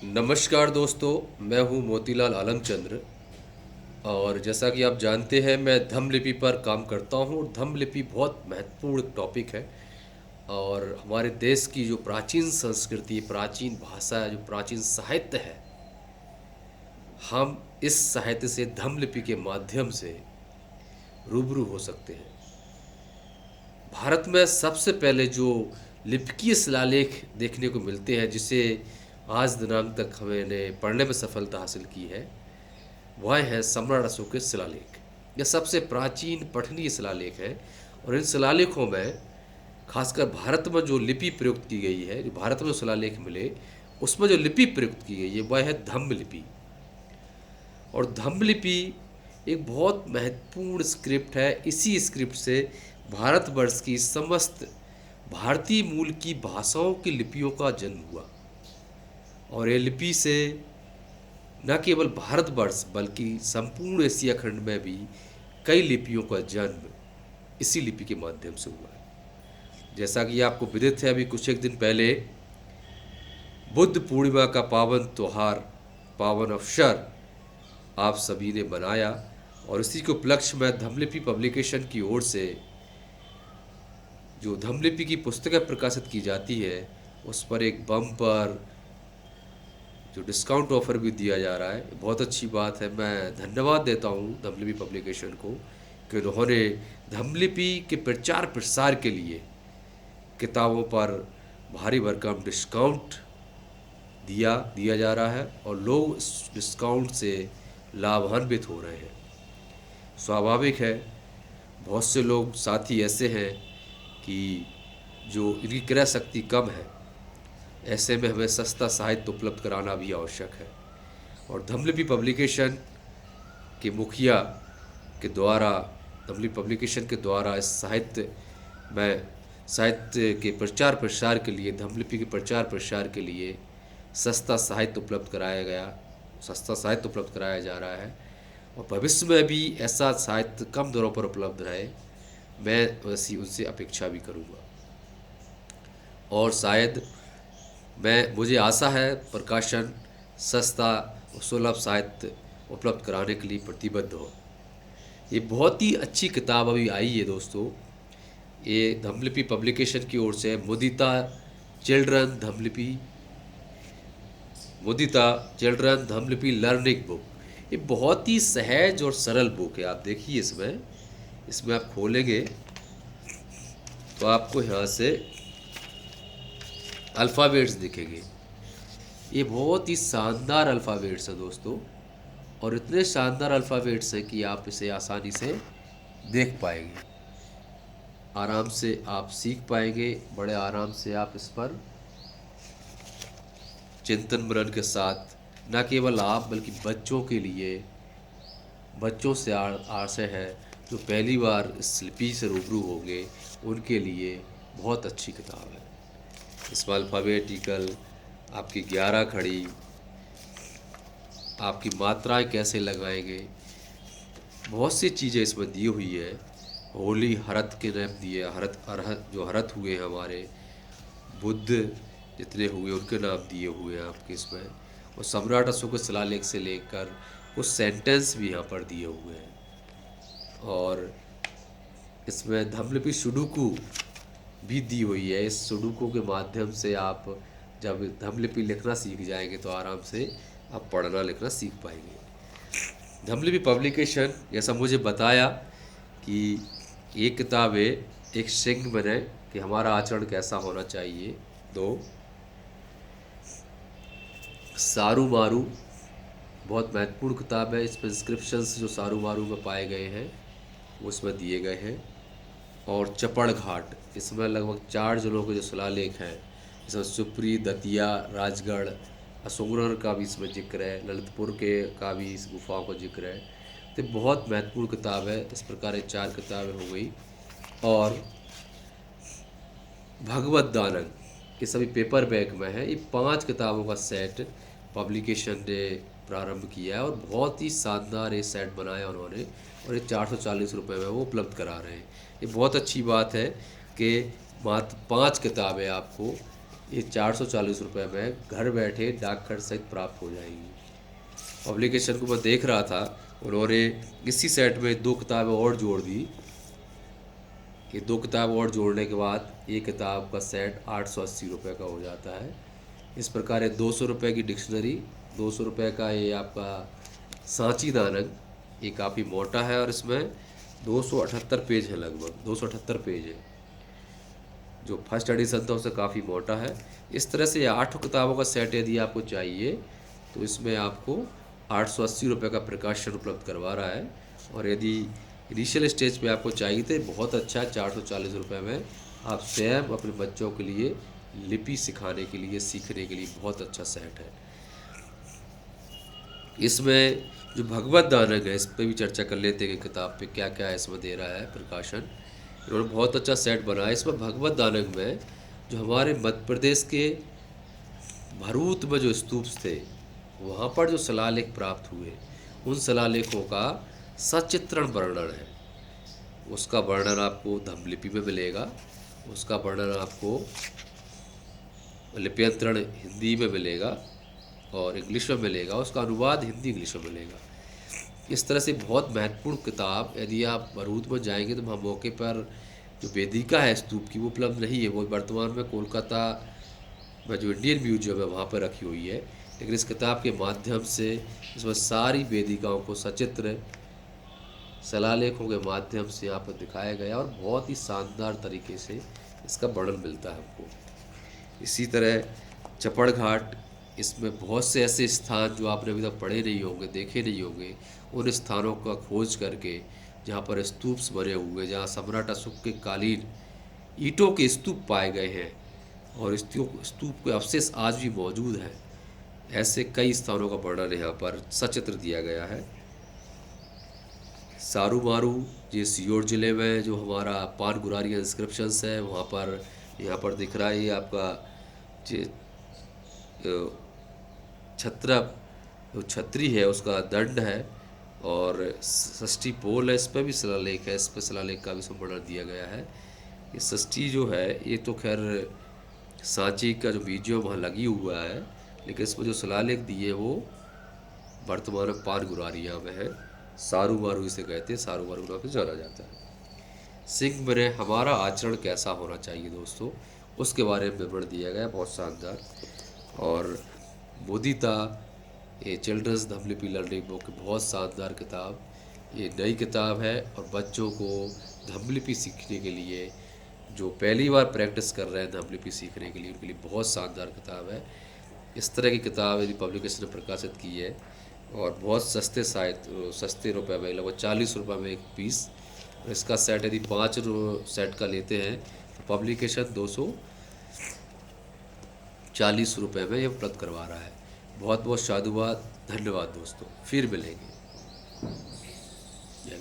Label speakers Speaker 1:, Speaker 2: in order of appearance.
Speaker 1: नमस्कार दोस्तों, मैं हूं मोतीलाल आलमचंद्र। और जैसा कि आप जानते हैं, मैं धम्म लिपि पर काम करता हूं और धम्म लिपि बहुत महत्वपूर्ण टॉपिक है। और हमारे देश की जो प्राचीन संस्कृति, प्राचीन भाषा, जो प्राचीन साहित्य है, हम इस साहित्य से धम्म लिपि के माध्यम से रूबरू हो सकते हैं। भारत में सबसे पहले जो लिपिकीय शिलालेख देखने को मिलते हैं, जिसे आज दिनांक तक हमने पढ़ने में सफलता हासिल की है, वह है सम्राट अशोक के शिलालेख। यह सबसे प्राचीन पठनीय शिलालेख है। और इन शिलालेखों में खासकर भारत में जो लिपि प्रयुक्त की गई है, जो भारत में शिलालेख मिले, उसमें जो लिपि प्रयुक्त की गई है वह है धम्म लिपि। और धम्म लिपि एक बहुत महत्वपूर्ण स्क्रिप्ट है। इसी स्क्रिप्ट से भारतवर्ष की समस्त भारतीय मूल की भाषाओं की लिपियों का जन्म हुआ। और ये लिपि से न केवल भारतवर्ष बल्कि संपूर्ण एशिया खंड में भी कई लिपियों का जन्म इसी लिपि के माध्यम से हुआ है। जैसा कि आपको विदित है, अभी कुछ एक दिन पहले बुद्ध पूर्णिमा का पावन त्यौहार, पावन अवसर आप सभी ने बनाया। और इसी के उपलक्ष्य में धम्म लिपि पब्लिकेशन की ओर से जो धम्म लिपि की पुस्तकें प्रकाशित की जाती है, उस पर एक बम्पर जो डिस्काउंट ऑफर भी दिया जा रहा है। बहुत अच्छी बात है। मैं धन्यवाद देता हूँ धम्म लिपि पब्लिकेशन को कि उन्होंने धम्म लिपि के प्रचार प्रसार के लिए किताबों पर भारी भरकम डिस्काउंट दिया जा रहा है और लोग इस डिस्काउंट से लाभान्वित हो रहे हैं। स्वाभाविक है, बहुत से लोग साथी ऐसे हैं कि जो इनकी क्रय शक्ति कम है। ऐसे में हमें सस्ता साहित्य उपलब्ध कराना भी आवश्यक है। और धम्म लिपि पब्लिकेशन के मुखिया के द्वारा, धम्म लिपि पब्लिकेशन के द्वारा इस साहित्य के प्रचार प्रसार के लिए, धम्म लिपि के प्रचार प्रसार के लिए सस्ता साहित्य उपलब्ध कराया जा रहा है। और भविष्य में भी ऐसा साहित्य कम दरों पर उपलब्ध रहे, मैं वैसी उनसे अपेक्षा भी करूँगा। और शायद मुझे आशा है प्रकाशन सस्ता और सुलभ साहित्य उपलब्ध कराने के लिए प्रतिबद्ध हो। ये बहुत ही अच्छी किताब अभी आई है दोस्तों। ये धम्म लिपि पब्लिकेशन की ओर से मुदिता चिल्ड्रन धम्म लिपि लर्निंग बुक। ये बहुत ही सहज और सरल बुक है। आप देखिए, इसमें आप खोलेंगे तो आपको यहाँ से अल्फ़ाबेट्स दिखेंगे। ये बहुत ही शानदार अल्फ़ाबेट्स हैं दोस्तों, और इतने शानदार अल्फ़ाबेट्स हैं कि आप इसे आसानी से देख पाएंगे, आराम से आप सीख पाएंगे। बड़े आराम से आप इस पर चिंतन मनन के साथ, न केवल आप बल्कि बच्चों से आशय है जो पहली बार इस लिपि से रूबरू होंगे, उनके लिए बहुत अच्छी किताब है। इसमें अल्फ़ाबेटिकल, आपकी 11 खड़ी, आपकी मात्राएं कैसे लगाएंगे, बहुत सी चीज़ें इसमें दी हुई है। होली हरत के नाम दिए, हरत हुए हैं हमारे, बुद्ध जितने हुए उनके नाम दिए हुए हैं आपके इसमें। और सम्राट अशोक के शिलालेख से लेकर कुछ सेंटेंस भी यहाँ पर दिए हुए हैं। और इसमें धम्म लिपि सुडोकू भी दी हुई है। इस सुडोकू के माध्यम से आप जब धम्म लिपि लिखना सीख जाएंगे तो आराम से आप पढ़ना लिखना सीख पाएंगे। धम्म लिपि पब्लिकेशन, जैसा मुझे बताया कि ये किताबें एक सिंह बने कि हमारा आचरण कैसा होना चाहिए। 2, सारू मारू बहुत महत्वपूर्ण किताब है। इसमें इंस्क्रिप्शंस जो सारू मारू में पाए गए हैं वो इसमें दिए गए हैं। और चपड़ घाट, इसमें लगभग 4 जिलों के जो शिलालेख हैं, इसमें सुप्री, दतिया, राजगढ़, अशोकनगर का भी इसमें जिक्र है, ललितपुर के का भी इस गुफाओं का जिक्र है। तो बहुत महत्वपूर्ण किताब है। इस प्रकार ये 4 किताबें हो गई। और भगवत दानंग, ये सभी पेपर बैक में है। ये 5 किताबों का सेट पब्लिकेशन ने प्रारंभ किया है और बहुत ही शानदार ये सेट बनाया उन्होंने, और ये 440 रुपये में वो उपलब्ध करा रहे हैं। ये बहुत अच्छी बात है कि मात्र 5 किताबें आपको ये 440 रुपये में घर बैठे डाकघर सहित प्राप्त हो जाएगी। पब्लिकेशन को मैं देख रहा था, उन्होंने इसी सेट में 2 किताबें और जोड़ दी। ये 2 किताब और जोड़ने के बाद ये किताब का सेट 880 रुपये का हो जाता है। इस प्रकार ये 200 रुपये की डिक्शनरी, 200 रुपये का ये आपका सांची दानक, ये काफ़ी मोटा है और इसमें 278 पेज है, लगभग 278 पेज है। जो फर्स्ट एडिशन था उससे काफ़ी मोटा है। इस तरह से 8 किताबों का सेट यदि आपको चाहिए तो इसमें आपको 880 रुपये का प्रकाशन उपलब्ध करवा रहा है। और यदि इनिशियल स्टेज पे आपको चाहिए तो बहुत अच्छा 440 रुपये में आप स्वयं अपने बच्चों के लिए लिपि सिखाने के लिए, सीखने के लिए बहुत अच्छा सेट है। इसमें जो भगवत दानक है, इस पर भी चर्चा कर लेते हैं कि किताब पे क्या क्या इसमें दे रहा है प्रकाशन। इन्होंने बहुत अच्छा सेट बनाया। इसमें भगवत दानक में जो हमारे मध्य प्रदेश के भरूच में जो स्तूप थे, वहाँ पर जो शिलालेख प्राप्त हुए, उन शिलालेखों का सचित्रण वर्णन है। उसका वर्णन आपको धम्मलिपि में मिलेगा, उसका वर्णन आपको लिप्यंतरण हिंदी में मिलेगा और इंग्लिश में मिलेगा, उसका अनुवाद हिंदी इंग्लिश में मिलेगा। इस तरह से बहुत महत्वपूर्ण किताब, यदि आप भरूच में जाएंगे तो वहाँ मौके पर जो वेदिका है स्तूप की, वो उपलब्ध नहीं है। वो वर्तमान में कोलकाता में जो इंडियन म्यूजियम है वहाँ पर रखी हुई है। लेकिन इस किताब के माध्यम से इसमें सारी वेदिकाओं को सचित्र शिलालेखों के माध्यम से यहाँ पर दिखाया गया और बहुत ही शानदार तरीके से इसका वर्णन मिलता है हमको। इसी तरह चपड़ घाट, इसमें बहुत से ऐसे स्थान जो आपने अभी तक पढ़े नहीं होंगे, देखे नहीं होंगे, उन स्थानों का खोज करके जहाँ पर स्तूप्स बने हुए, जहाँ सम्राट अशोक के कालीन ईंटों के स्तूप पाए गए हैं और स्तूप के अवशेष आज भी मौजूद हैं, ऐसे कई स्थानों का वर्णन यहाँ पर सचित्र दिया गया है। सारू मारू, ये सीहोर ज़िले में जो हमारा पान गुरारी इंस्क्रिप्शंस है, वहाँ पर यहाँ पर दिख रहा है। ये आपका छत्र, जो छतरी है उसका दंड है और षष्ठी पोल है, इस पर भी शिलालेख है। इस पर शिलालेख का भी वर्णन दिया गया है। ये षष्ठी जो है ये तो खैर सांची का जो म्यूजियम वहाँ लगी हुआ है, लेकिन इसमें जो शिलालेख दिए वो वर्तमान में पान गुरारिया में है। सारू मारू इसे कहते हैं, सारू मारू नाम से जाना जाता है। सिंह में हमारा आचरण कैसा होना चाहिए दोस्तों, उसके बारे में विवरण दिया गया, बहुत शानदार। और बोधिता, ये चिल्ड्रंस धम्मलिपि लर्निंग बुक, बहुत शानदार किताब। ये नई किताब है और बच्चों को धम्मलिपि सीखने के लिए, जो पहली बार प्रैक्टिस कर रहे हैं धम्मलिपि सीखने के लिए, उनके लिए बहुत शानदार किताब है। इस तरह की किताब यदि पब्लिकेशन ने प्रकाशित की है और बहुत सस्ते सस्ते रुपए में, लगभग 40 रुपये में एक पीस। इसका सेट यदि 5 सेट का लेते हैं तो पब्लिकेशन 240 रुपये में ये उपलब्ध करवा रहा है। बहुत बहुत साधुवाद, धन्यवाद दोस्तों, फिर मिलेंगे। जय